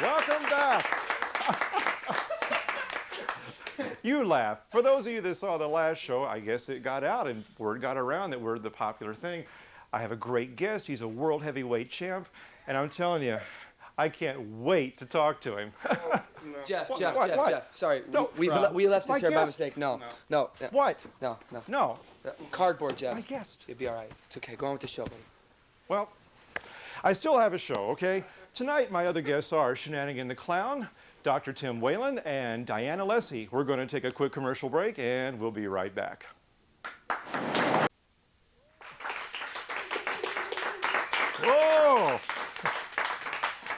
Welcome back. You laugh. For those of you that saw the last show, I guess it got out and word got around that we're the popular thing. I have a great guest. He's a world heavyweight champ. And I'm telling you, I can't wait to talk to him. Jeff, What? Jeff. Sorry, No, we left my this here by guest. mistake. No. No. What? No. Cardboard, It's Jeff. my guest. You'll be all right. It's okay. Go on with the show, buddy. Well, I still have a show, okay? Tonight, my other guests are Shenanigan the Clown, Dr. Tim Whelan, and Diane Alessi. We're going to take a quick commercial break, and we'll be right back. Whoa!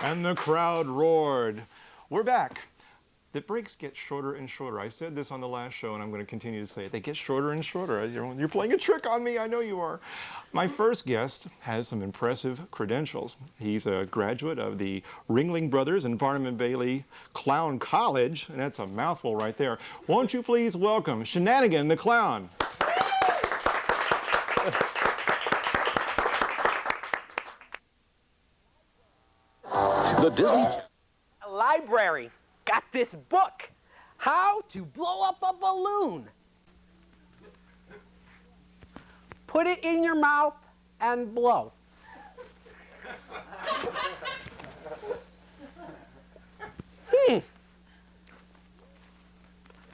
And the crowd roared. We're back. The breaks get shorter and shorter. I said this on the last show, and I'm going to continue to say it. They get shorter and shorter. You're playing a trick on me. I know you are. My first guest has some impressive credentials. He's a graduate of the Ringling Brothers and Barnum and Bailey Clown College, and that's a mouthful right there. Won't you please welcome Shenanigan the Clown. The Disney Library got this book, How to Blow Up a Balloon. Put it in your mouth and blow.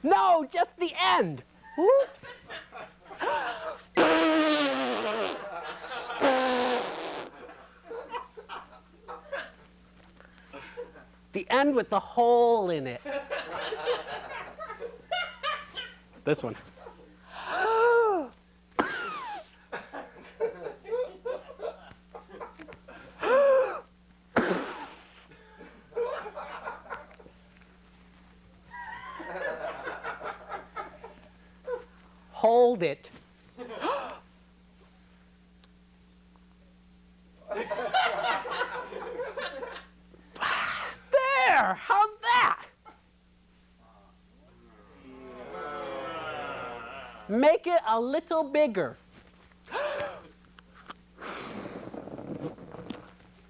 No, just the end. Whoops. The end with the hole in it. This one. Hold it. There! How's that? Make it a little bigger.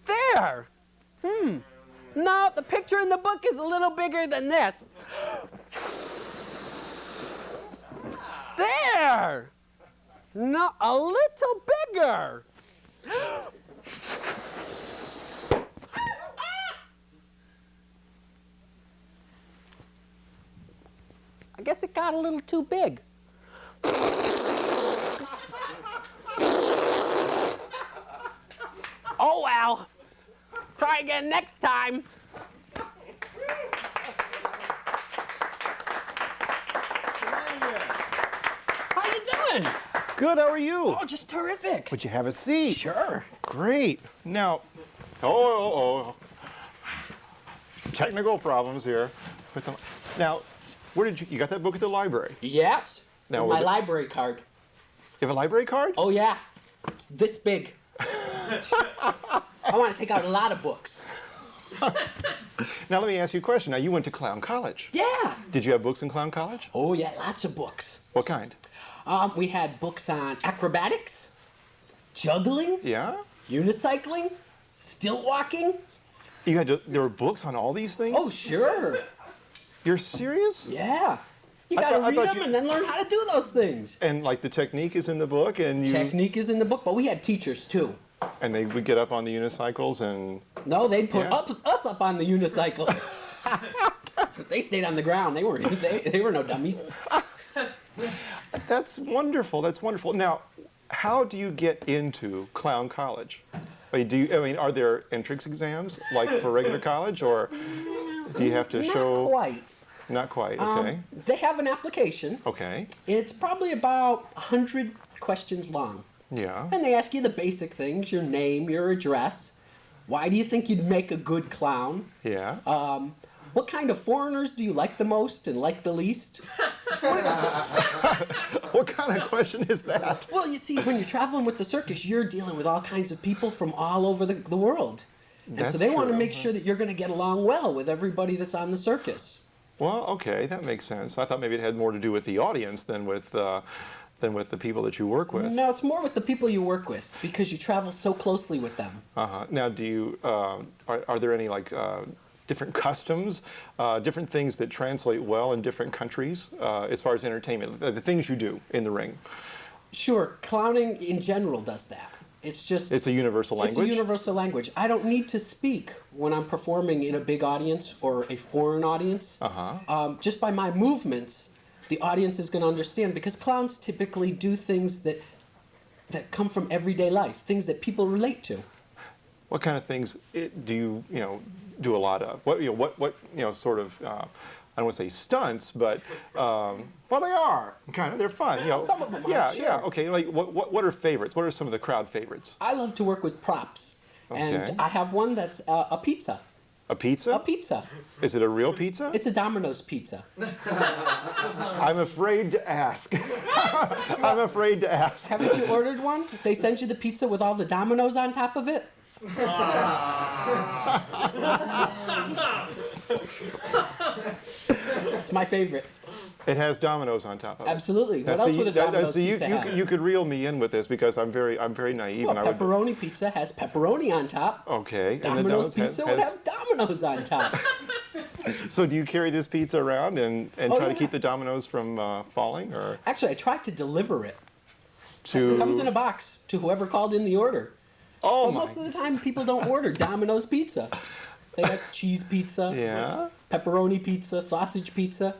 There! No, the picture in the book is a little bigger than this. There! No, a little bigger. I guess it got a little too big. Oh well. Try again next time. How you doing? Good, how are you? Oh, just terrific. Would you have a seat? Sure. Great. Now, technical problems here. Now, where did you got that book at the library? Yes. Now, My library card. You have a library card? Oh yeah. It's this big. I want to take out a lot of books. Now, let me ask you a question. Now, you went to Clown College. Yeah. Did you have books in Clown College? Oh yeah, lots of books. What kind? We had books on acrobatics, juggling, Yeah? unicycling, stilt walking. There were books on all these things? Oh sure. You're serious? Yeah. You I gotta thought read them you- and then learn how to do those things. And like the technique is in the book, and Technique is in the book, but we had teachers too. and they would get up on the unicycles and No, they'd put Yeah. us up on the unicycle. They stayed on the ground. They were no dummies. that's wonderful. That's wonderful. Now, how do you get into Clown College? I mean, are there entrance exams like for regular college, or do you have to show? Not quite. Not quite. Okay. They have an application. Okay. It's probably about 100 questions long. Yeah. And they ask you the basic things, your name, your address. Why do you think you'd make a good clown? Yeah. What kind of foreigners do you like the most and like the least? What kind of question is that? Well, you see, when you're traveling with the circus, you're dealing with all kinds of people from all over the world. And so That's they want to true. make sure that you're going to get along well with everybody that's on the circus. Well, okay, that makes sense. I thought maybe it had more to do with the audience than with the people that you work with. No, it's more with the people you work with because you travel so closely with them. Now, do you are there any like different customs, different things that translate well in different countries as far as entertainment, the things you do in the ring? Sure, clowning in general does that. It's a universal language? It's a universal language. I don't need to speak when I'm performing in a big audience or a foreign audience. Just by my movements, the audience is going to understand, because clowns typically do things that come from everyday life, things that people relate to. What kind of things do you do a lot of? What sort of I don't want to say stunts, but well, they are kind of. They're fun. Some of them are. Yeah, sure. yeah. Okay. Like what are favorites? What are some of the crowd favorites? I love to work with props, Okay. and I have one that's a pizza. A pizza? A pizza. Is it a real pizza? It's a Domino's pizza. I'm afraid to ask. I'm afraid to ask. Haven't you ordered one? They sent you the pizza with all the Domino's on top of it? It's my favorite. It has Domino's on top of it. Absolutely. Now, What else would a Domino's pizza have? you could reel me in with this because I'm very naive. Well, and pepperoni pizza has pepperoni on top. Okay. Domino's pizza would have Domino's on top. So do you carry this pizza around and try to yeah. keep the Domino's from falling, or Actually, I tried to deliver it. to? It comes in a box to whoever called in the order. Oh But my. most of the time, people don't order Domino's pizza. They have cheese pizza, Yeah. pepperoni pizza, sausage pizza.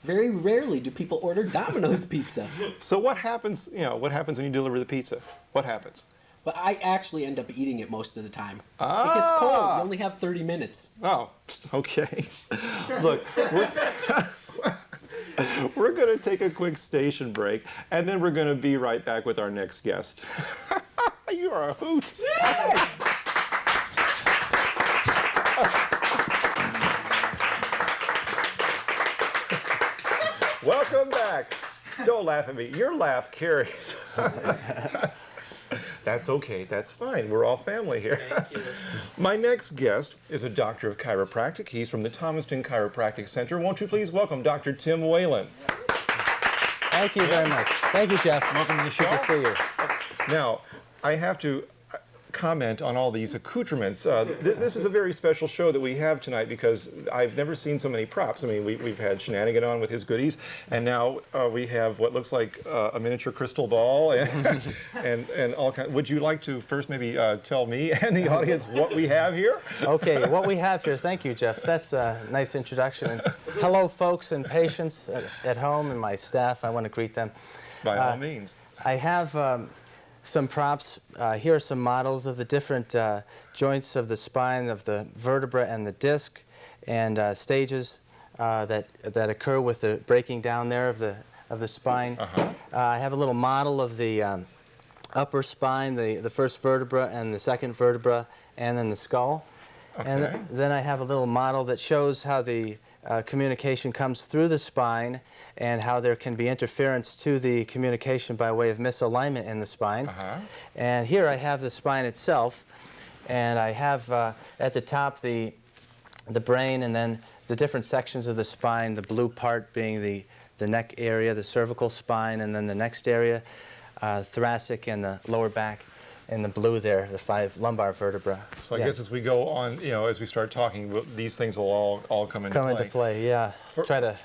Very rarely do people order Domino's pizza. So what happens? What happens when you deliver the pizza? What happens? But I actually end up eating it most of the time. Ah. It gets cold. You only have 30 minutes. Oh, okay. Look, we're going to take a quick station break, and then we're going to be right back with our next guest. You are a hoot. Welcome back. Don't laugh at me. Your laugh carries. That's okay. That's fine. We're all family here. Thank you. My next guest is a doctor of chiropractic. He's from the Thomaston Chiropractic Center. Won't you please welcome Dr. Tim Whelan? Thank you very much. Thank you, Jeff. Welcome to the show. Good to see you. Now, I have to comment on all these accoutrements. This is a very special show that we have tonight because I've never seen so many props. I mean, we've had Shenanigan on with his goodies, and now we have what looks like a miniature crystal ball and all kinds. Would you like to first maybe tell me and the audience what we have here? Okay, what we have here is, thank you, Jeff. That's a nice introduction. And hello, folks and patients at home and my staff. I want to greet them. By all means. I have some props. Here are some models of the different joints of the spine, of the vertebra and the disc, and stages that occur with the breaking down there of the spine. I have a little model of the upper spine, the first vertebra and the second vertebra, and then the skull. Okay. And then I have a little model that shows how the communication comes through the spine and how there can be interference to the communication by way of misalignment in the spine. And here I have the spine itself, and I have at the top the brain, and then the different sections of the spine, the blue part being the neck area, the cervical spine, and then the next area, thoracic and the lower back. In the blue there, the 5 lumbar vertebrae. So I guess as we go on, as we start talking, these things will all come into play. Come into play, yeah. Try to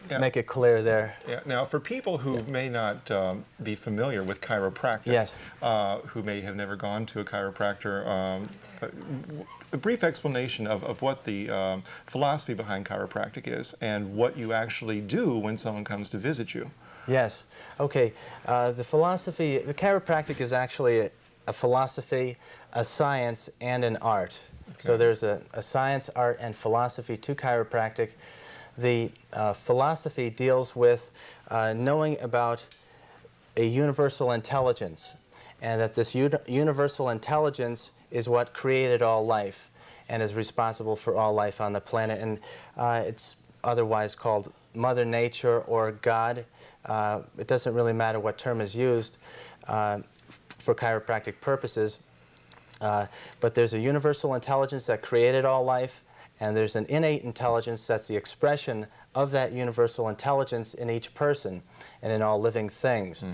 Yeah. make it clear there. Yeah. Now, for people who may not be familiar with chiropractic, Yes. Who may have never gone to a chiropractor, a brief explanation of what the philosophy behind chiropractic is and what you actually do when someone comes to visit you. Yes. Okay. The chiropractic is actually a philosophy, a science, and an art. So there's a science, art, and philosophy to chiropractic. The philosophy deals with knowing about a universal intelligence, and that this universal intelligence is what created all life and is responsible for all life on the planet. And it's otherwise called Mother Nature or God. It doesn't really matter what term is used for chiropractic purposes, but there's a universal intelligence that created all life, and there's an innate intelligence that's the expression of that universal intelligence in each person and in all living things.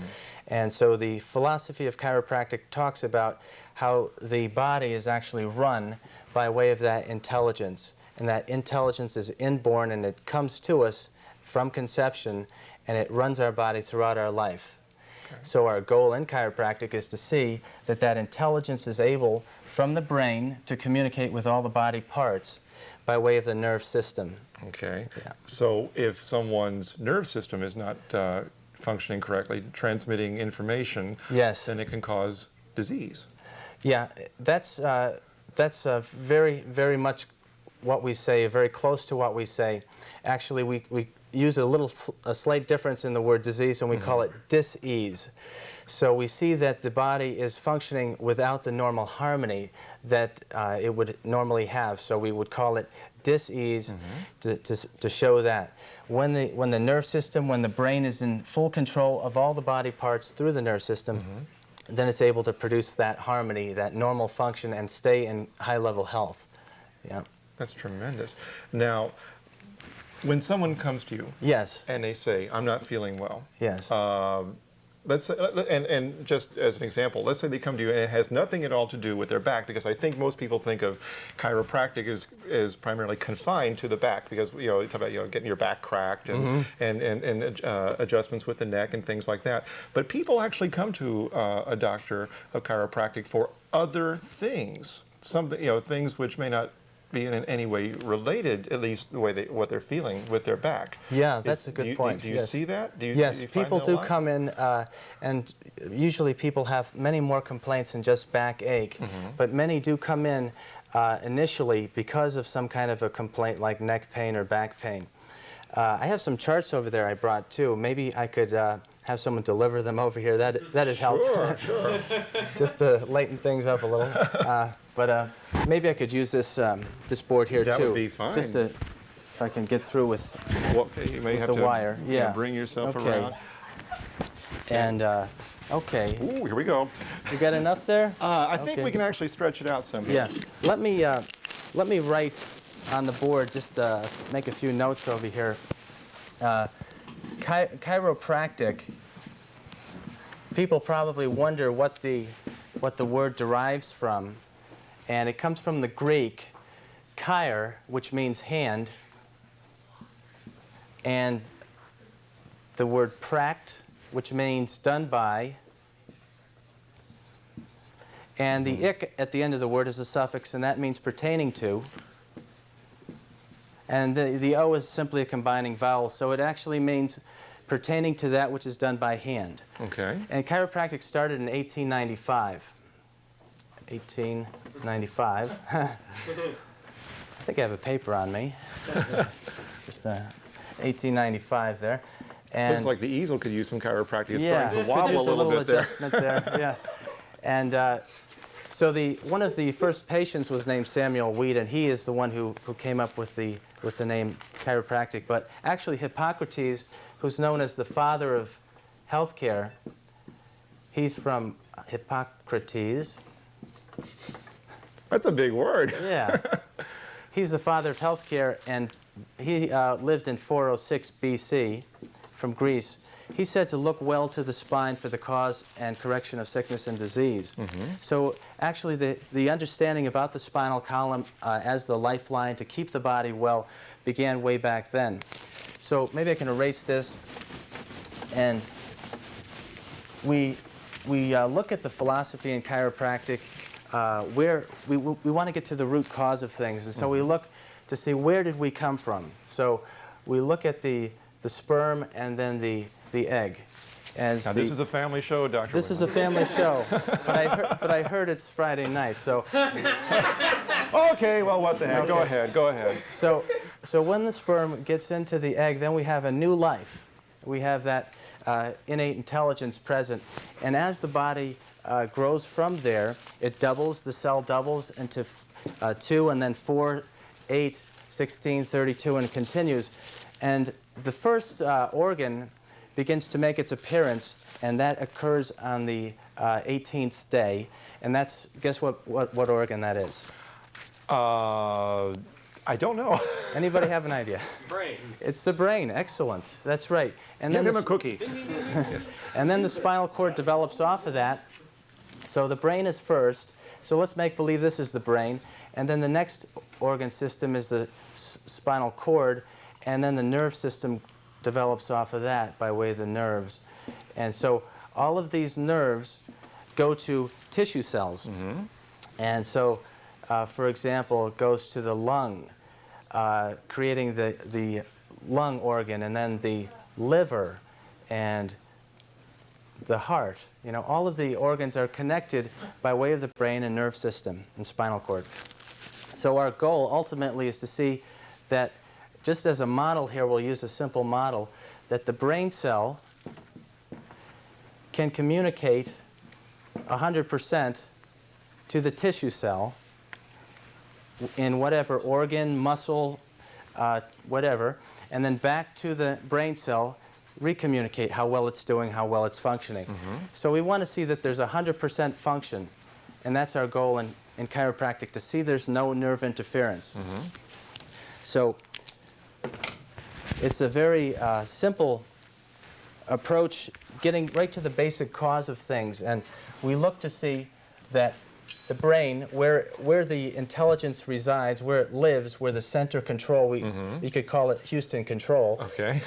And so the philosophy of chiropractic talks about how the body is actually run by way of that intelligence, and that intelligence is inborn, and it comes to us from conception, and it runs our body throughout our life. Okay. So our goal in chiropractic is to see that that intelligence is able, from the brain, to communicate with all the body parts by way of the nerve system. Okay. Yeah. So if someone's nerve system is not functioning correctly, transmitting information, yes, then it can cause disease. Yeah, that's very, very much what we say, very close to what we say. Actually, we use a slight difference in the word disease, and we call it dis-ease. So we see that the body is functioning without the normal harmony that it would normally have. So we would call it dis-ease to show that. When the nerve system, when the brain is in full control of all the body parts through the nerve system, then it's able to produce that harmony, that normal function, and stay in high-level health. Yeah. That's tremendous. Now, when someone comes to you, yes, and they say, "I'm not feeling well," yes, let's say, and just as an example, let's say they come to you and it has nothing at all to do with their back, because I think most people think of chiropractic as primarily confined to the back, because you talk about getting your back cracked and adjustments with the neck and things like that. But people actually come to a doctor of chiropractic for other things, things which may not be in any way related, at least the way what they're feeling with their back. Yeah, that's a good point. Do you see that? Yes, people do come in, and usually people have many more complaints than just backache, but many do come in initially because of some kind of a complaint like neck pain or back pain. I have some charts over there I brought too. Maybe I could have someone deliver them over here. That'd help. Sure. Just to lighten things up a little. But maybe I could use this this board here too. That would be fine. Just to, if I can get through with, okay, you may have the to wire. Yeah. Bring yourself around. And okay. Ooh, here we go. You got enough there? I think we can actually stretch it out some. Yeah. Let me write on the board. Just make a few notes over here. Chiropractic. People probably wonder what the word derives from, and it comes from the Greek chir, which means hand, and the word pract, which means done by, and the ik at the end of the word is a suffix, and that means pertaining to, and the o is simply a combining vowel, so it actually means pertaining to that which is done by hand. Okay. And chiropractic started in 1895. 1895. I think I have a paper on me. Just 1895 there. And looks like the easel could use some chiropractic. It's yeah, starting to wobble could use a little bit there. adjustment there. Yeah. And so one of the first patients was named Samuel Whelan. He is the one who came up with the name chiropractic. But actually Hippocrates, who's known as the father of healthcare, he's from Hippocrates. That's a big word. Yeah. He's the father of healthcare, and he lived in 406 BC from Greece. He said to look well to the spine for the cause and correction of sickness and disease. So actually the understanding about the spinal column as the lifeline to keep the body well began way back then. So maybe I can erase this, and we look at the philosophy in chiropractic where we want to get to the root cause of things, and so we look to see where did we come from. So we look at the sperm and then the egg. Now this is a family show, Dr. This is a family show, but I heard it's Friday night, so. Okay, well, what the heck? Okay. Go ahead. So when the sperm gets into the egg, then we have a new life. We have that innate intelligence present, and as the body grows from there, it doubles. The cell doubles into 2, and then 4, 8, 16, 32, and it continues. And the first organ begins to make its appearance, and that occurs on the 18th day. And that's, guess what organ that is? I don't know. Anybody have an idea? Brain. It's the brain. Excellent. That's right. And Give then him a cookie. Yes. And then the spinal cord develops off of that. So the brain is first. So let's make believe this is the brain. And then the next organ system is the spinal cord, and then the nerve system develops off of that by way of the nerves. And so all of these nerves go to tissue cells. And so, for example, it goes to the lung, creating the lung organ, and then the liver and the heart. You know, all of the organs are connected by way of the brain and nerve system and spinal cord. So our goal ultimately is to see that, just as a model here, we'll use a simple model, that the brain cell can communicate 100% to the tissue cell in whatever organ, muscle, whatever, and then back to the brain cell, recommunicate how well it's doing, how well it's functioning. So we want to see that there's 100% function, and that's our goal in chiropractic, to see there's no nerve interference. So it's a very simple approach, getting right to the basic cause of things, and we look to see that the brain, where the intelligence resides, where it lives, where the center control, we could call it Houston control. Okay.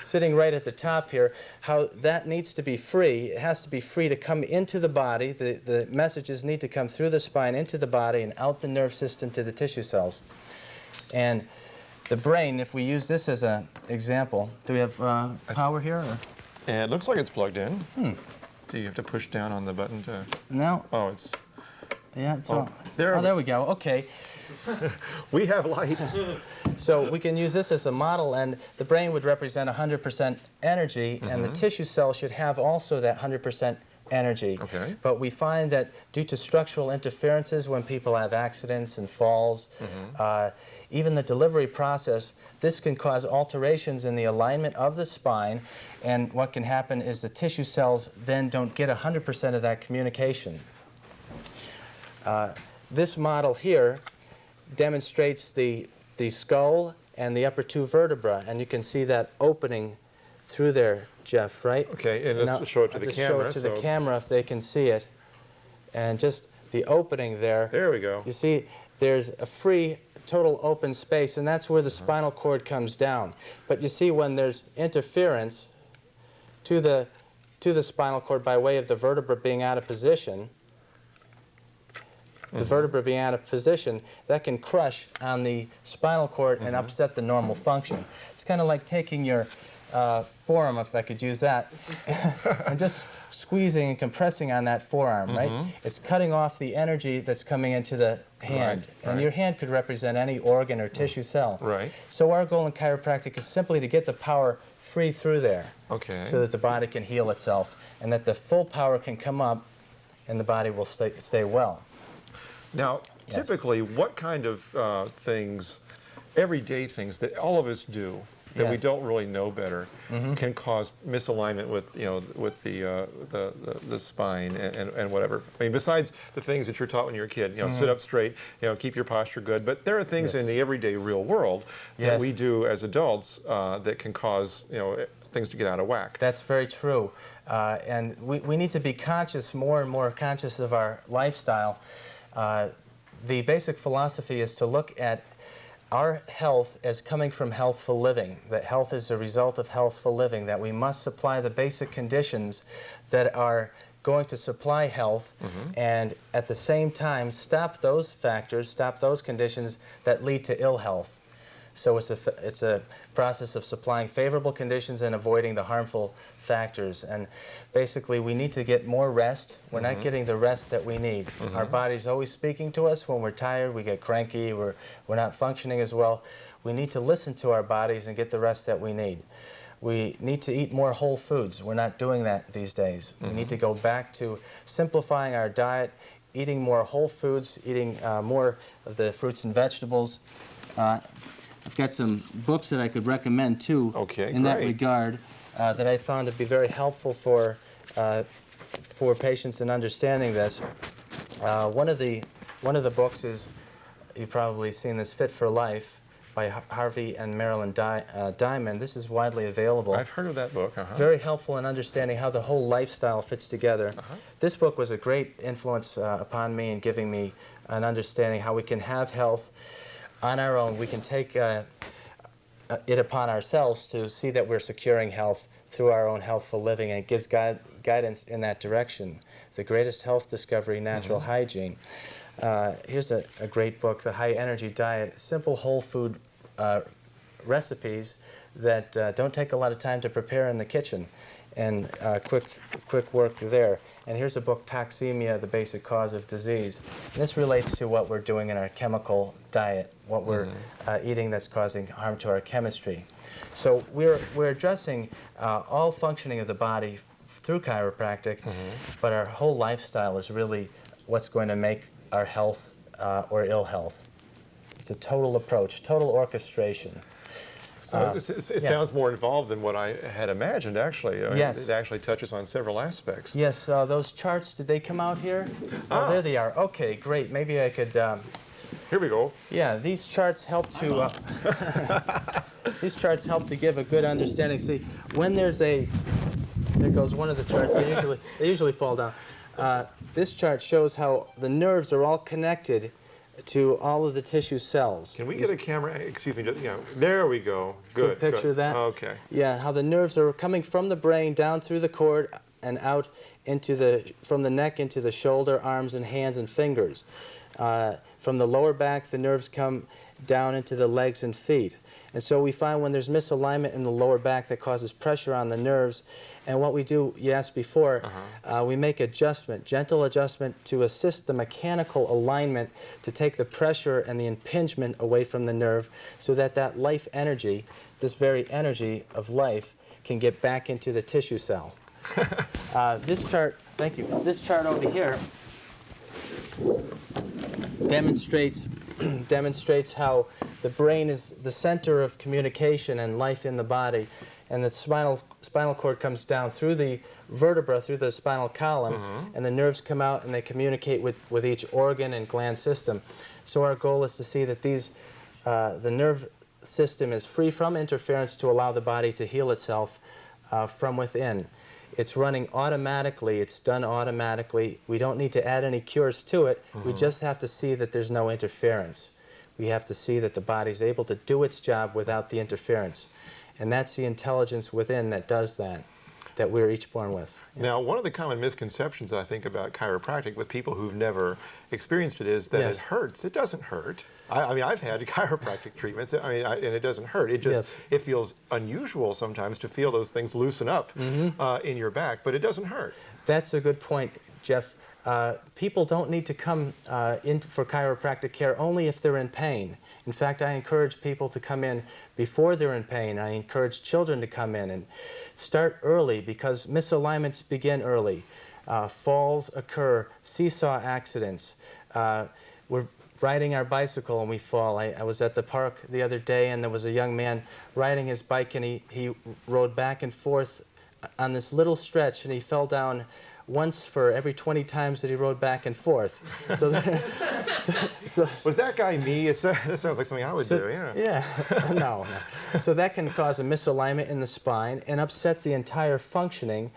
Sitting right at the top here, how that needs to be free. It has to be free to come into the body. The messages need to come through the spine into the body and out the nerve system to the tissue cells. And the brain, if we use this as an example, do we have power here? Or? And it looks like it's plugged in. Do you have to push down on the button to... No. Oh, it's... Yeah, it's Oh, all... there- Oh, there we go. Okay. We have light. So we can use this as a model, and the brain would represent 100% energy, and the tissue cell should have also that 100% energy. Okay. But we find that due to structural interferences, when people have accidents and falls, even the delivery process, this can cause alterations in the alignment of the spine, and what can happen is the tissue cells then don't get 100% of that communication. This model here demonstrates the skull and the upper two vertebrae, and you can see that opening through there, Jeff, right? Okay, and let's show it to I'll the just camera. show it to the camera if they can see it. And just the opening there. There we go. You see, there's a free, total open space, and that's where the spinal cord comes down. But you see, when there's interference to the spinal cord by way of the vertebra being out of position, the vertebra being out of position, that can crush on the spinal cord and upset the normal function. It's kind of like taking your forearm, if I could use that, and just squeezing and compressing on that forearm, right? It's cutting off the energy that's coming into the hand. And your hand could represent any organ or tissue cell. Right. So our goal in chiropractic is simply to get the power free through there. Okay. So that the body can heal itself, and that the full power can come up and the body will stay well. Now, typically, what kind of things, everyday things that all of us do that we don't really know better, can cause misalignment with, with the spine and whatever? I mean, besides the things that you're taught when you're a kid, sit up straight, keep your posture good. But there are things in the everyday real world that we do as adults that can cause, things to get out of whack. That's very true. And we need to be conscious, more and more conscious of our lifestyle. The basic philosophy is to look at our health as coming from healthful living, that health is a result of healthful living, that we must supply the basic conditions that are going to supply health, and at the same time stop those factors, stop those conditions that lead to ill health. So it's a process of supplying favorable conditions and avoiding the harmful factors. And basically, we need to get more rest. We're not getting the rest that we need. Our body's always speaking to us. When we're tired, we get cranky, we're not functioning as well. We need to listen to our bodies and get the rest that we need. We need to eat more whole foods. We're not doing that these days. We need to go back to simplifying our diet, eating more whole foods, eating more of the fruits and vegetables. I've got some books that I could recommend too in that regard that I found to be very helpful for patients in understanding this. One of the books is, you've probably seen this, Fit for Life by Harvey and Marilyn Diamond. This is widely available. I've heard of that book. Very helpful in understanding how the whole lifestyle fits together. This book was a great influence upon me in giving me an understanding how we can have health on our own. We can take it upon ourselves to see that we're securing health through our own healthful living, and it gives guidance in that direction. The Greatest Health Discovery, Natural Hygiene. Here's a great book, The High Energy Diet. Simple whole food recipes that don't take a lot of time to prepare in the kitchen, and quick work there. And here's a book, Toxemia, The Basic Cause of Disease. And this relates to what we're doing in our chemical diet, what we're eating that's causing harm to our chemistry. So we're addressing all functioning of the body through chiropractic, but our whole lifestyle is really what's going to make our health or ill health. It's a total approach, total orchestration. So it sounds more involved than what I had imagined, actually. Yes. It actually touches on several aspects. Yes, those charts, did they come out here? Oh, there they are. Okay, great. Maybe I could... Here we go. Yeah, these charts help to these charts help to give a good understanding. See, when there's a... There goes one of the charts. They usually fall down. This chart shows how the nerves are all connected to all of the tissue cells. Can we get a camera? Excuse me. There we go. Good. Picture that. Okay. Yeah, how the nerves are coming from the brain down through the cord and out into from the neck into the shoulder, arms, and hands and fingers. From the lower back, the nerves come down into the legs and feet. And so we find when there's misalignment in the lower back that causes pressure on the nerves. And what we do, you asked before, we make adjustment, gentle adjustment to assist the mechanical alignment to take the pressure and the impingement away from the nerve so that that life energy, this very energy of life, can get back into the tissue cell. This chart, thank you, this chart over here demonstrates how the brain is the center of communication and life in the body, and the spinal cord comes down through the vertebra, through the spinal column, and the nerves come out and they communicate with each organ and gland system. So our goal is to see that the nerve system is free from interference to allow the body to heal itself from within. It's running automatically. It's done automatically. We don't need to add any cures to it. We just have to see that there's no interference. We have to see that the body's able to do its job without the interference. And that's the intelligence within that does that we're each born with. Now, one of the common misconceptions I think about chiropractic with people who've never experienced it is that it hurts. It doesn't hurt. I mean, I've had chiropractic treatments, and it doesn't hurt. It just, it feels unusual sometimes to feel those things loosen up in your back, but it doesn't hurt. That's a good point, Jeff. People don't need to come in for chiropractic care only if they're in pain. In fact, I encourage people to come in before they're in pain. I encourage children to come in and start early because misalignments begin early. Falls occur, seesaw accidents. We're riding our bicycle and we fall. I was at the park the other day and there was a young man riding his bike and he rode back and forth on this little stretch and he fell down once for every 20 times that he rode back and forth. So was that guy me? That sounds like something I would do, yeah. Yeah, no. So that can cause a misalignment in the spine and upset the entire functioning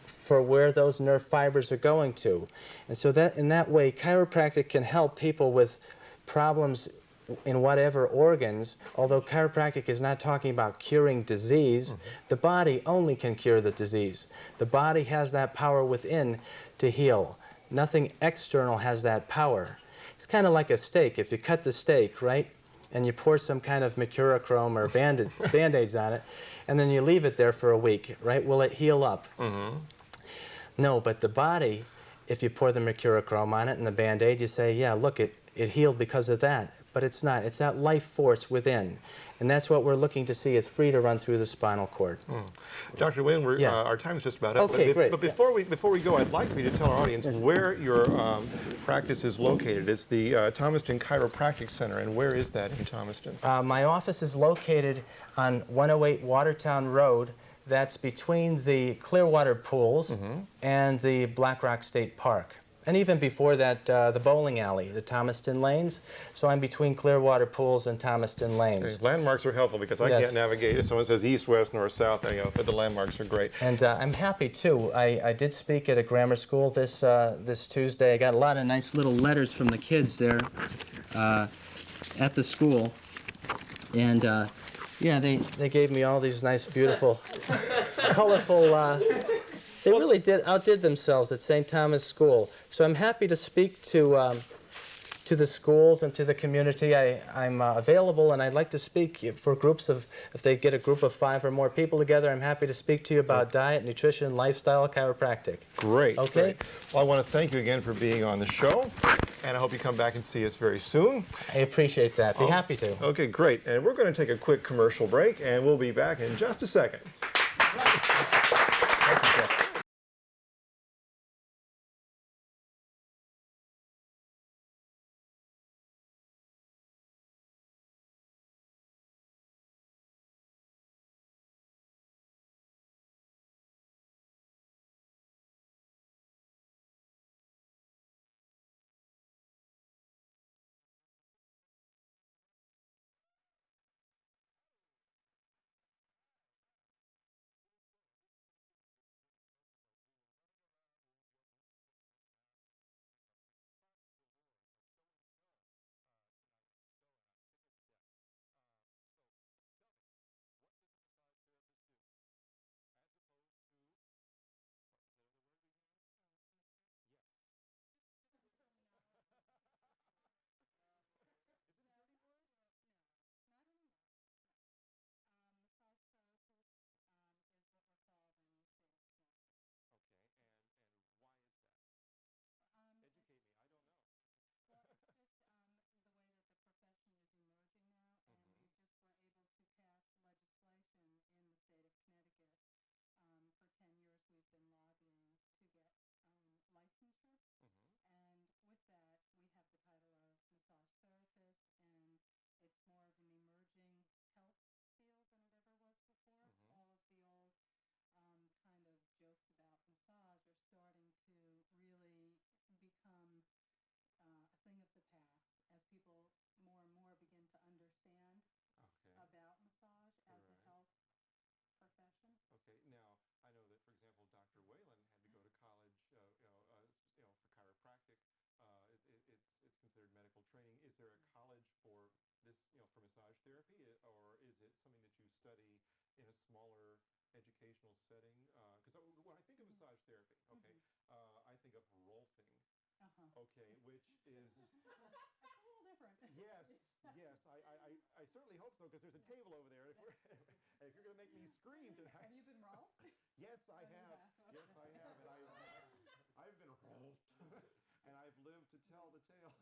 for where those nerve fibers are going to. And so that in that way, chiropractic can help people with problems in whatever organs, although chiropractic is not talking about curing disease, the body only can cure the disease. The body has that power within to heal. Nothing external has that power. It's kind of like a steak. If you cut the steak, right, and you pour some kind of mercurochrome or Band-Aids on it, and then you leave it there for a week, right, will it heal up? No, but the body, if you pour the mercurochrome on it and the Band-Aid, you say, yeah, look, it healed because of that. But it's not. It's that life force within. And that's what we're looking to see is free to run through the spinal cord. Dr. Whelan, our time is just about up. Okay, great. But before we go, I'd like for you to tell our audience where your practice is located. It's the Thomaston Chiropractic Center, and where is that in Thomaston? My office is located on 108 Watertown Road. That's between the Clearwater Pools and the Black Rock State Park. And even before that, the bowling alley, the Thomaston Lanes. So I'm between Clearwater Pools and Thomaston Lanes. Okay. Landmarks are helpful because I can't navigate if someone says east, west, north, south, but the landmarks are great. And I'm happy too. I did speak at a grammar school this Tuesday. I got a lot of nice little letters from the kids there at the school. And yeah, they gave me all these nice, beautiful, colorful. They really outdid themselves at St. Thomas School. So I'm happy to speak to the schools and to the community. I'm available, and I'd like to speak for groups of, if they get a group of 5 or more people together, I'm happy to speak to you about diet, nutrition, lifestyle, chiropractic. Great. Okay. Great. Well, I want to thank you again for being on the show, and I hope you come back and see us very soon. I appreciate that. Be happy to. Okay, great. And we're going to take a quick commercial break, and we'll be back in just a second. Thank you, Jeff. Okay, now I know that, for example, Dr. Whelan had to go to college, for chiropractic. It's considered medical training. Is there a college for this, for massage therapy, or is it something that you study in a smaller educational setting? Because when I think of massage therapy, okay, I think of rolfing. Okay, which is yes, yes. I certainly hope so because there's a table over there. If you're going to make me scream tonight. Have you been rolled? Yes, I have. Yes, I have. And I've been rolled, and I've lived to tell the tale.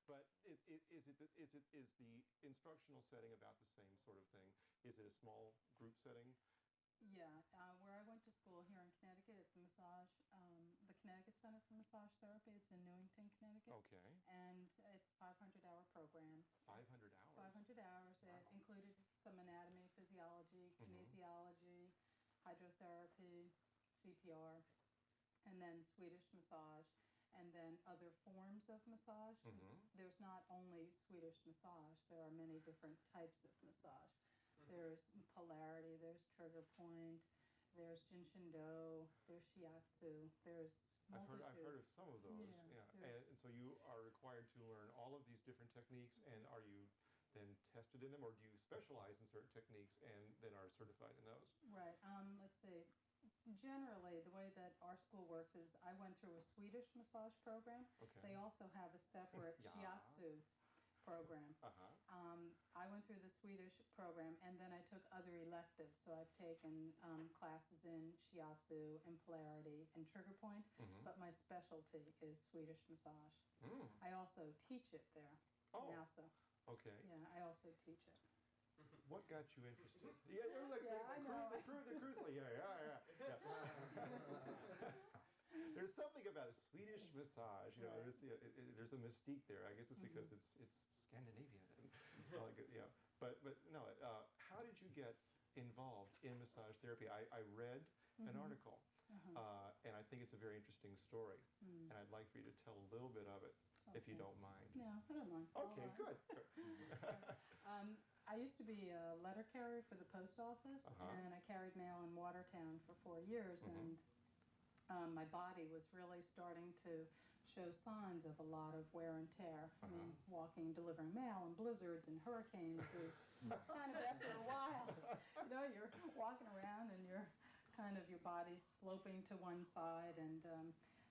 But is the instructional setting about the same sort of thing? Is it a small group setting? Yeah, where I went to school here in Connecticut at the Connecticut Center for Massage Therapy. It's in Newington, Connecticut. Okay. And it's a 500-hour program. 500 hours? 500 hours. Wow. It included some anatomy, physiology, kinesiology, hydrotherapy, CPR, and then Swedish massage, and then other forms of massage. There's not only Swedish massage. There are many different types of massage. There's polarity, there's trigger point, there's jinshin-do, there's shiatsu, there's multitudes. I've heard of some of those, yeah. And so you are required to learn all of these different techniques, and are you then tested in them, or do you specialize in certain techniques and then are certified in those? Right. Let's see. Generally, the way that our school works is I went through a Swedish massage program. Okay. They also have a separate shiatsu program. I went through the Swedish program, and then I took other electives. So I've taken classes in shiatsu and polarity and trigger point, but my specialty is Swedish massage. I also teach it there. Oh, also. Okay. Yeah, I also teach it. What got you interested? Yeah, you're like the cruise. Yeah. There's something about a Swedish massage. There's a mystique there. I guess it's because it's Scandinavian. But no. How did you get involved in massage therapy? I read an article and I think it's a very interesting story. And I'd like for you to tell a little bit of it, if you don't mind. No, I don't mind. Okay, good. I used to be a letter carrier for the post office, and I carried mail in Watertown for 4 years, and my body was really starting to show signs of a lot of wear and tear. I mean, walking, delivering mail in blizzards and hurricanes is kind of after a while, you know, you're walking around and you're kind of, your body's sloping to one side, and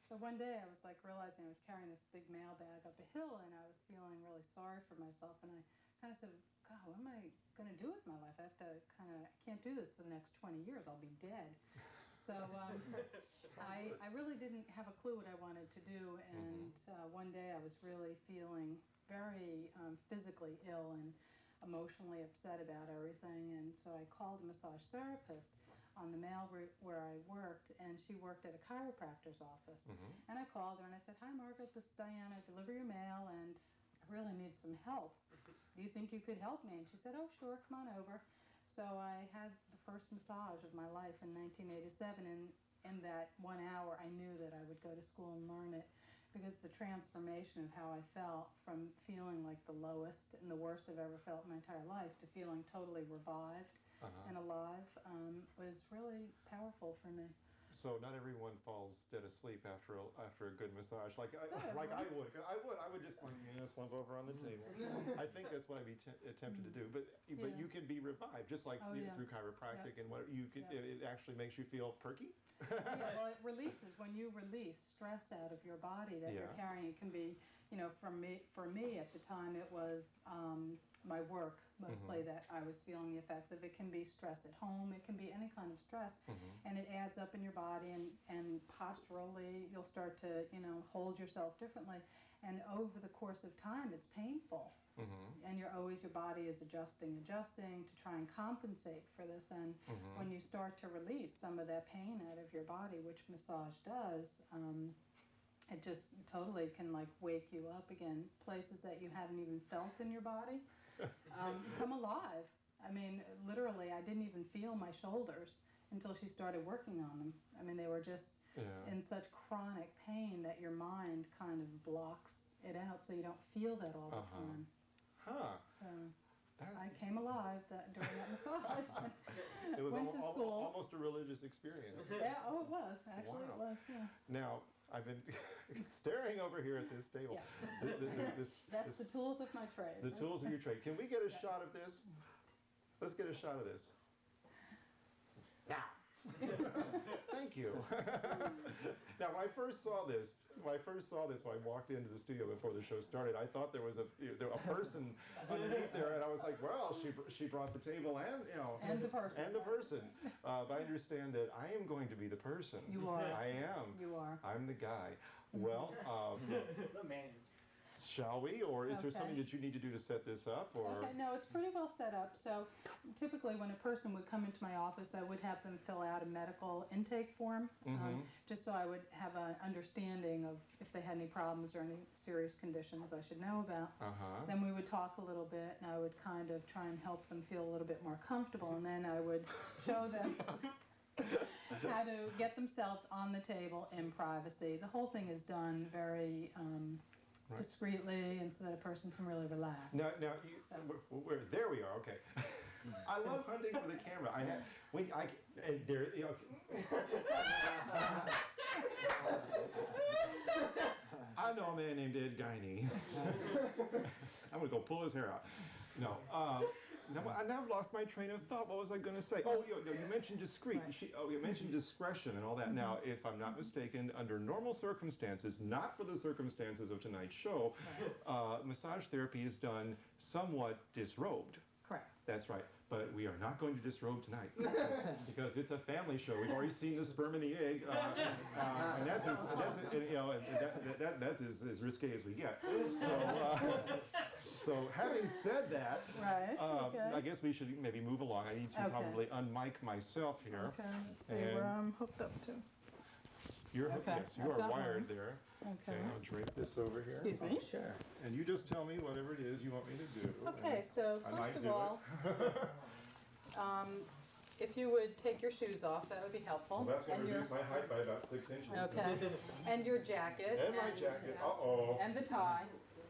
so one day I was like realizing I was carrying this big mail bag up a hill, and I was feeling really sorry for myself, and I kind of said, God, what am I going to do with my life? I have to I can't do this for the next 20 years. I'll be dead. So I really didn't have a clue what I wanted to do, and one day I was really feeling very physically ill and emotionally upset about everything, and so I called a massage therapist on the mail route where I worked, and she worked at a chiropractor's office. And I called her and I said, hi Margaret, this is Diane, I deliver your mail and I really need some help. Do you think you could help me? And she said, oh sure, come on over. So I had the first massage of my life in 1987, and in that 1 hour I knew that I would go to school and learn it, because the transformation of how I felt from feeling like the lowest and the worst I've ever felt in my entire life to feeling totally revived and alive was really powerful for me. So not everyone falls dead asleep after a good massage, like I would just like, you know, slump over on the table. I think that's what I'd be tempted to do. But you can be revived just like through chiropractic, and what you can, it actually makes you feel perky. Yeah, well, it releases, when you release stress out of your body that you're carrying. It can be, you know, for me at the time it was my work mostly that I was feeling the effects of. It can be stress at home, it can be any kind of stress, and it adds up in your body, and posturally you'll start to, you know, hold yourself differently, and over the course of time it's painful, and your body is adjusting to try and compensate for this, and when you start to release some of that pain out of your body, which massage does, it just totally can like wake you up again. Places that you haven't even felt in your body come alive. I mean, literally, I didn't even feel my shoulders until she started working on them. I mean, they were just in such chronic pain that your mind kind of blocks it out, so you don't feel that all the time. So I came alive during that massage. It was Went to school. almost a religious experience. Yeah, oh, it was. Actually, it was, yeah. Now, I've been staring over here at this table. Yeah. That's the tools of my trade. The tools of your trade. Can we get a shot of this? Let's get a shot of this. Now. Thank you. Now, when I first saw this, when I walked into the studio before the show started, I thought there was a person underneath there, and I was like, well, she brought the table and, you know, and the person. And the person. But I understand that I am going to be the person. You are. I am. You are. I'm the guy. Well, The man. shall we, or is there something that you need to do to set this up, or? Okay, no, it's pretty well set up. So typically when a person would come into my office, I would have them fill out a medical intake form, just so I would have an understanding of if they had any problems or any serious conditions I should know about. Then we would talk a little bit, and I would kind of try and help them feel a little bit more comfortable, and then I would show them how to get themselves on the table in privacy. The whole thing is done very discreetly, and so that a person can really relax. Now, there we are. Okay. I love hunting for the camera. I know a man named Ed Guiney. I'm gonna go pull his hair out. No. Now I've lost my train of thought. What was I going to say? Oh, you mentioned discreet. You mentioned discretion and all that. Now, if I'm not mistaken, under normal circumstances, not for the circumstances of tonight's show, massage therapy is done somewhat disrobed. Correct. That's right. But we are not going to disrobe tonight because it's a family show. We've already seen the sperm and the egg, and that's as risque as we get. So having said that, I guess we should maybe move along. I need to probably unmic myself here. Okay, let's see where I'm hooked up to. You're hooked, yes, you I've are got wired one. there. Okay. I'll drape this over here. Excuse me. Sure. And you just tell me whatever it is you want me to do. Okay, so first of all, if you would take your shoes off, that would be helpful. Well, that's going And to your- reduce my height by about 6 inches. Okay. And your jacket. And my jacket. yeah. Uh-oh. And the tie.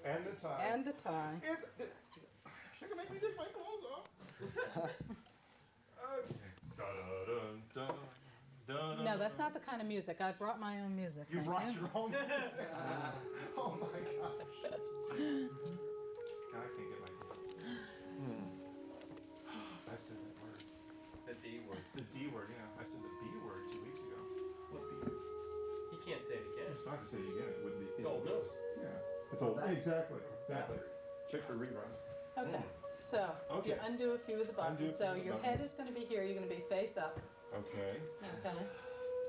And the tie. And the tie. You're going to make me take my clothes off. Okay. Da-da-dun-dun, da-dun. No, that's not the kind of music. I brought my own music. You thank brought your own music. Oh my gosh. God, I can't get my I said that word. The D word. The D word, yeah. I said the B word 2 weeks ago. What B? You can't say it again. If I could say it again, it would be. It's old news. Yeah. It's old. Exactly. Exactly. Check for reruns. Okay. So Okay. you undo a few of the Undo a buttons. few So of the your buttons. head is going to be here. You're going to be face up. Okay. Okay.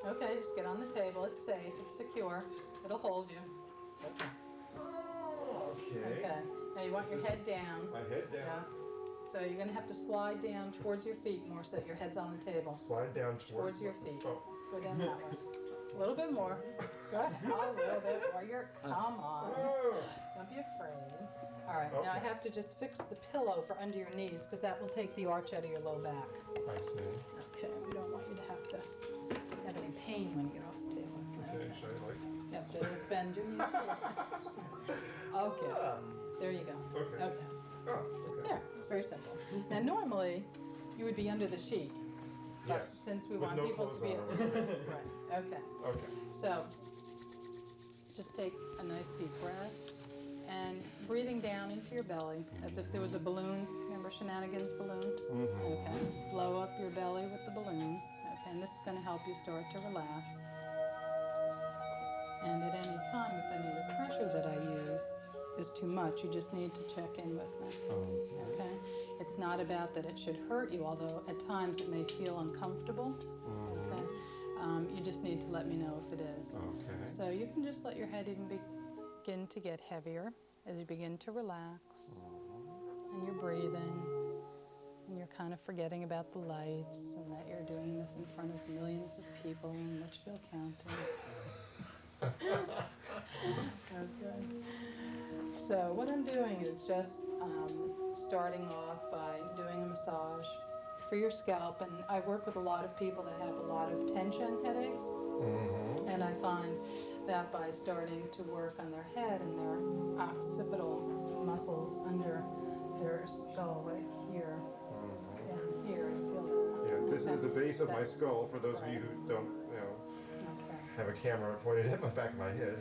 Okay, just get on the table. It's safe. It's secure. It'll hold you. Okay. Okay. Now you want your head down. My head Yeah. down. So you're going to have to slide down towards your feet more so that your head's on the table. Slide down Towards your feet. Oh. Go down that way. A little bit more. Good. A little bit more. Come on. Oh. Don't be afraid. All right. Now I Okay. have to just fix the pillow for under your knees because that will take the arch out of your low back. I see. Okay. We don't want you to have any pain when you get off the table. Okay, should I like? Yep. Just bend your knees. Okay. There you go. Okay. Okay. Oh, okay. There. It's very simple. Now normally you would be under the sheet. But Yes. since we With want no people clothes to be on or whatever it is. right. Okay. Okay. So just take a nice deep breath and breathing down into your belly as if there was a balloon. Remember Shenanigan's balloon? Okay. Blow up your belly with the balloon. Okay. And this is going to help you start to relax. And at any time, if any of the pressure that I use is too much, you just need to check in with me. Okay? It's not about that it should hurt you, although at times it may feel uncomfortable. Okay? You just need to let me know if it is. Okay. So you can just let your head even begin to get heavier as you begin to relax. And you're breathing. And you're kind of forgetting about the lights and that you're doing this in front of millions of people in Litchfield County. Okay. So what I'm doing is just starting off by doing a massage for your scalp, and I work with a lot of people that have a lot of tension headaches, and I find that by starting to work on their head and their occipital muscles under their skull right here, down here, you feel that? Yeah, this is at the base of my That's skull for those of you right. who don't, Okay. have a camera pointed at my back of my head.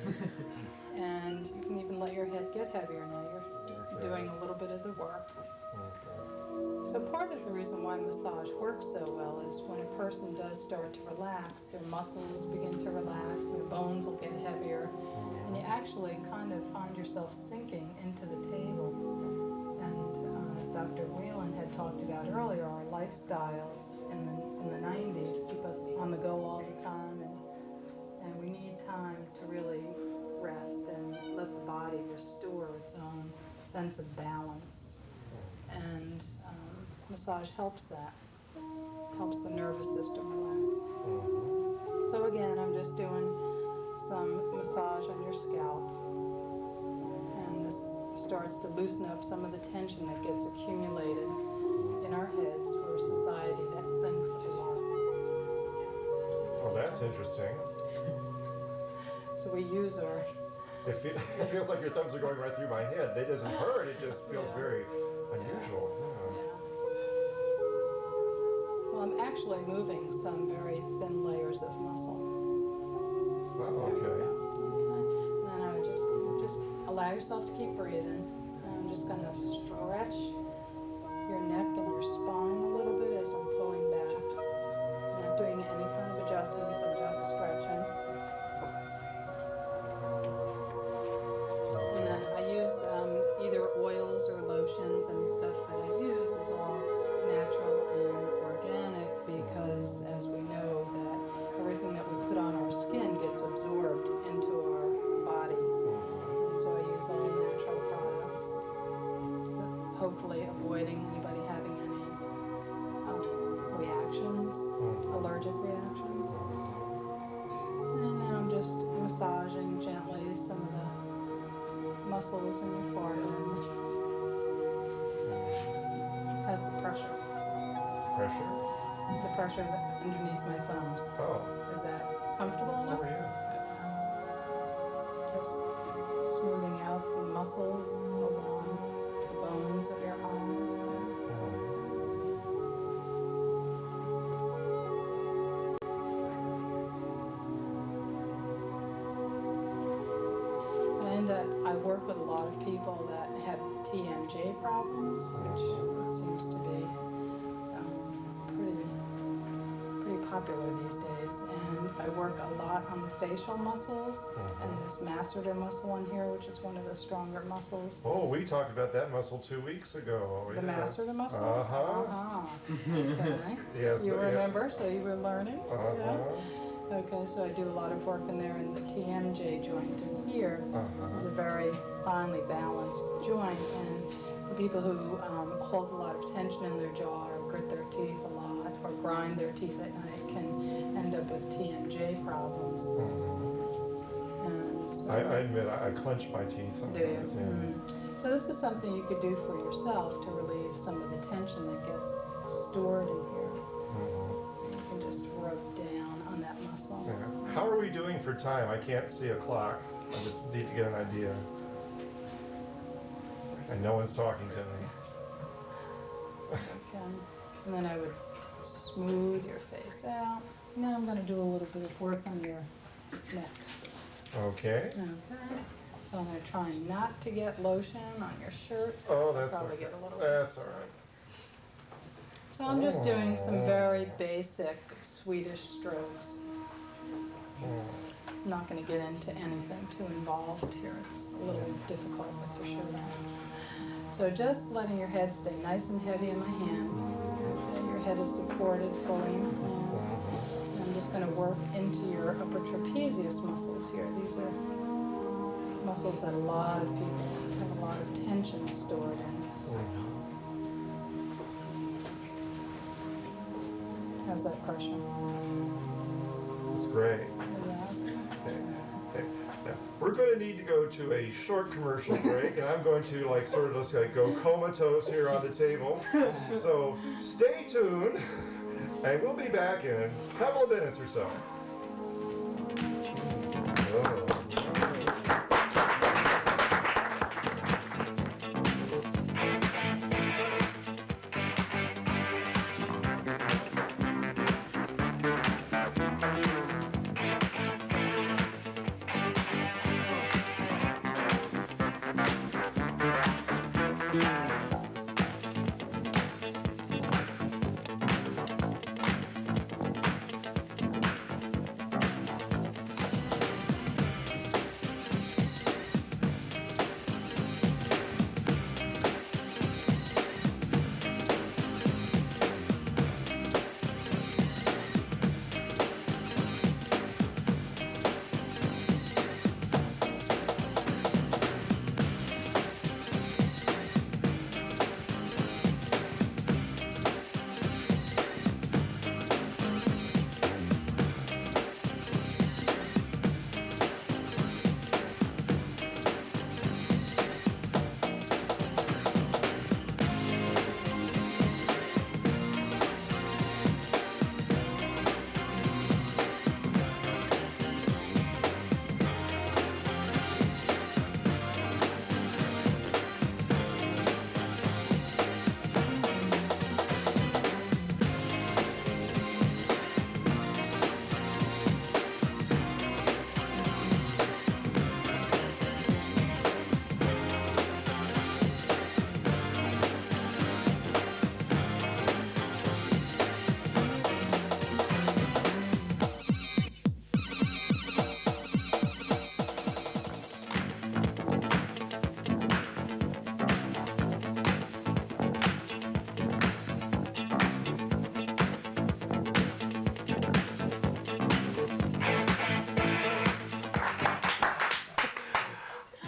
And you can even let your head get heavier now. You're Okay. doing a little bit of the work. Okay. So part of the reason why massage works so well is when a person does start to relax, their muscles begin to relax, their bones will get heavier, and you actually kind of find yourself sinking into the table. And as Dr. Whelan had talked about earlier, our lifestyles in the 90s keep us on the go all the time, and we need time to really rest and let the body restore its own sense of balance. And massage helps that, helps the nervous system relax. So again, I'm just doing some massage on your scalp, and this starts to loosen up some of the tension that gets accumulated in our heads. We're a society that thinks a lot. Well, that's interesting. So we use our It feels like your thumbs are going right through my head. It doesn't hurt. It just feels very unusual. Well, I'm actually moving some very thin layers of muscle. Yeah. Oh, okay. Okay. And then I would just allow yourself to keep breathing. And I'm just going to stretch your neck and your spine a little bit as I'm pulling back. I'm not doing any kind of adjustments. I'm just stretching. And then I use either oils or lotions, and the stuff that I use is all natural and organic because, as we know, that everything that we put on our skin gets absorbed into our body. And so I use all natural products, so hopefully avoiding anybody having any reactions, allergic reactions. And now I'm just massaging gently some of the muscles in your forehead. How's the pressure? Pressure? the pressure underneath my thumbs. Oh. Is that comfortable enough? Oh, yeah. Just smoothing out the muscles along the bones of your arms there. And I work with a lot of people that have TMJ problems, which seems to be pretty popular these days. And I work a lot on the facial muscles and this masseter muscle on here, which is one of the stronger muscles. Oh, we talked about that muscle 2 weeks ago. The masseter muscle? Uh-huh. Okay. Yes. You remember, so you were learning? Uh-huh. Yeah. Okay, so I do a lot of work in there, and the TMJ joint in here is a very finely balanced joint, and for people who hold a lot of tension in their jaw or grit their teeth a lot or grind their teeth at night can end up with TMJ problems. And so I admit, I clench my teeth do sometimes. you? So this is something you could do for yourself to relieve some of the tension that gets stored in here. You can just rub down on that muscle. Yeah. How are we doing for time? I can't see a clock. I just need to get an idea. And no one's talking to me. Okay. And then I would smooth your face out. Now I'm going to do a little bit of work on your neck. Okay. Okay. So I'm going to try not to get lotion on your shirt. Oh, that's Probably okay. get a little That's bit. all right. So I'm just doing some very basic Swedish strokes. I'm not going to get into anything too involved here. It's a little difficult with your shirt on. So just letting your head stay nice and heavy in my hand. Okay, your head is supported fully in my hand. I'm just going to work into your upper trapezius muscles here. These are muscles that a lot of people have a lot of tension stored in. How's that pressure? It's great. Yeah. We're going to need to go to a short commercial break, and I'm going to sort of just go comatose here on the table. So stay tuned, and we'll be back in a couple of minutes or so. Oh.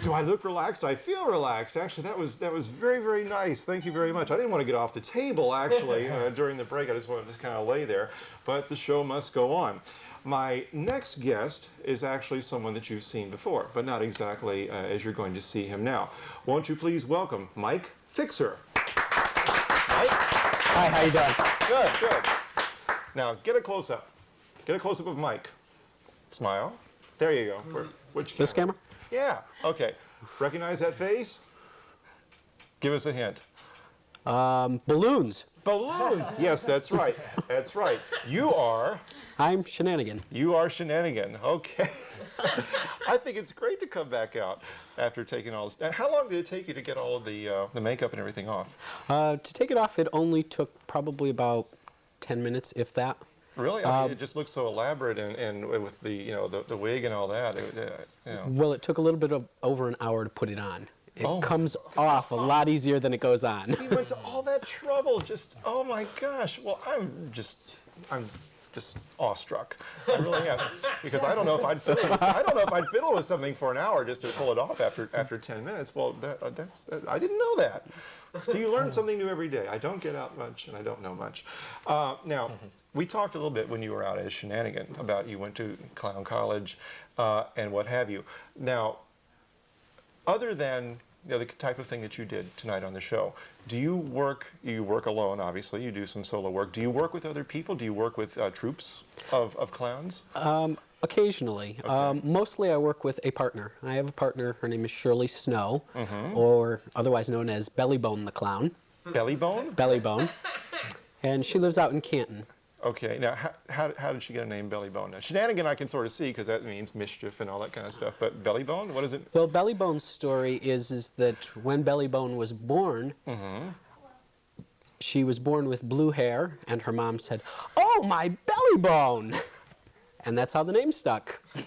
Do I look relaxed? I feel relaxed. Actually, that was very, very nice. Thank you very much. I didn't want to get off the table, actually, during the break. I just wanted to just kind of lay there. But the show must go on. My next guest is actually someone that you've seen before, but not exactly as you're going to see him now. Won't you please welcome Mike Fixer. Mike? Hi, how you doing? Good, good. Now, get a close-up. Get a close-up of Mike. Smile. There you go. Which This camera? Yeah, okay. Recognize that face? Give us a hint. Balloons. Balloons. Yes, that's right. That's right. You are Shenanigan. Shenanigan. Okay. I think it's great to come back out after taking all this. Now, how long did it take you to get all of the makeup and everything off? To take it off, it only took probably about 10 minutes, if that. Really? I mean, it just looks so elaborate, and with the the wig and all that. Well, it took a little bit of over an hour to put it on. It Oh. comes off a lot easier than it goes on. He went to all that trouble. Just, oh my gosh. Well, I'm just awestruck. I really am, because I don't know if I'd fiddle with something for an hour just to pull it off after 10 minutes. Well, I didn't know that. So you learn something new every day. I don't get out much, and I don't know much. Now, we talked a little bit when you were out as Shenanigan about you went to clown college and what have you. Now, other than the type of thing that you did tonight on the show, you work alone, obviously, you do some solo work. Do you work with other people? Do you work with troops of clowns? Occasionally. Okay. Mostly I work with a partner. I have a partner, her name is Shirley Snow, or otherwise known as Bellybone the Clown. Bellybone? Bellybone. And she lives out in Canton. Okay, now how did she get a name Bellybone? Now, Shenanigan I can sort of see because that means mischief and all that kind of stuff, but Bellybone, what is it? Well, Bellybone's story is that when Bellybone was born, she was born with blue hair, and her mom said, "Oh, my Bellybone!" And that's how the name stuck. What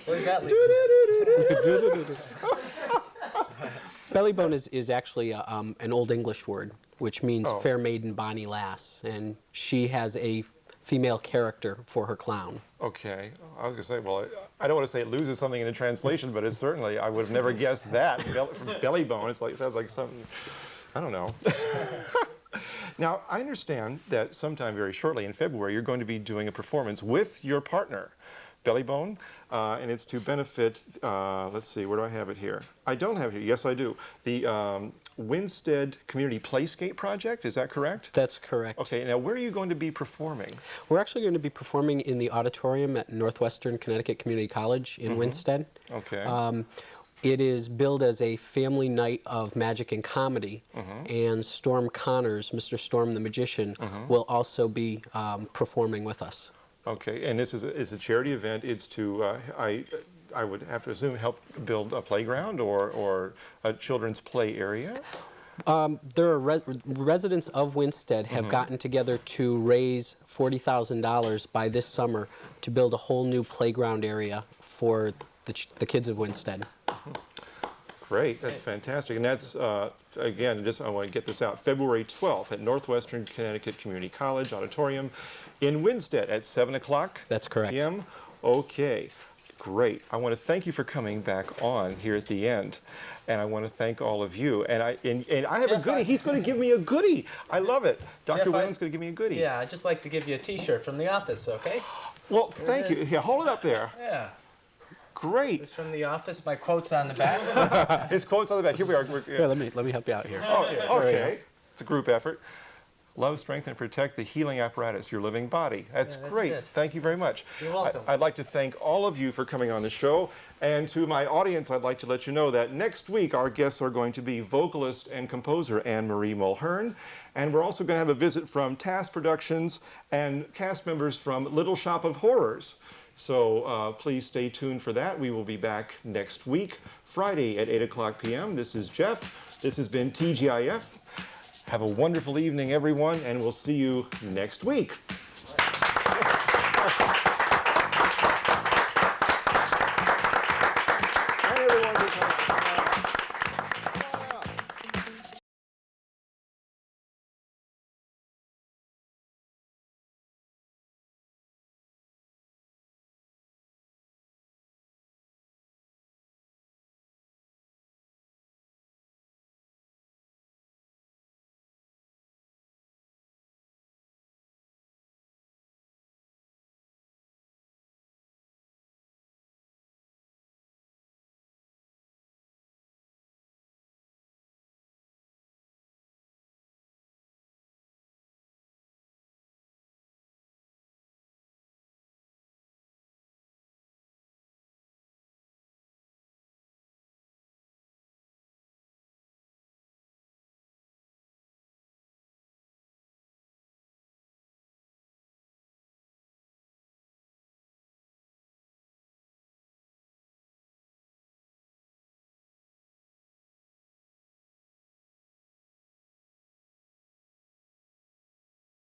does that leave? Bellybone is actually an Old English word, which means fair maiden, bonny lass, and she has a female character for her clown. Okay, I was going to say, well, I don't want to say it loses something in the translation, but it's certainly, I would have never guessed that from Bellybone. It sounds like something, I don't know. Now, I understand that sometime very shortly in February, you're going to be doing a performance with your partner, Bellybone, and it's to benefit, let's see, where do I have it here? I don't have it here. Yes, I do. The Winstead Community Playscape Project, is that correct? That's correct. Okay, now where are you going to be performing? We're actually going to be performing in the auditorium at Northwestern Connecticut Community College in Winstead. Okay. It is billed as a family night of magic and comedy, and Storm Connors, Mr. Storm the Magician, will also be performing with us. Okay, and this is a charity event. It's to, I would have to assume, help build a playground or a children's play area? There are residents of Winstead have gotten together to raise $40,000 by this summer to build a whole new playground area for the kids of Winstead. Great, that's fantastic. And that's, again, I want to get this out, February 12th at Northwestern Connecticut Community College Auditorium in Winstead at 7 o'clock That's correct. p.m. Okay, great. I want to thank you for coming back on here at the end. And I want to thank all of you. And I have a goodie. He's going to give me a goodie. I love it. Dr. Whelan's going to give me a goodie. Yeah, I'd just like to give you a T-shirt from the office, okay? Well, thank you. Yeah, hold it up there. Yeah. Great. It's from the office. My quote's on the back. His quote's on the back. Here we are. Here, let me help you out here. Oh, okay. It's a group effort. Love, strength, and protect the healing apparatus, your living body. That's great. it. Thank you very much. You're welcome. I'd like to thank all of you for coming on the show. And to my audience, I'd like to let you know that next week our guests are going to be vocalist and composer Anne-Marie Mulhern. And we're also going to have a visit from Task Productions and cast members from Little Shop of Horrors. So please stay tuned for that. We will be back next week, Friday at 8 o'clock p.m. This is Jeff. This has been TGIF. Have a wonderful evening, everyone, and we'll see you next week.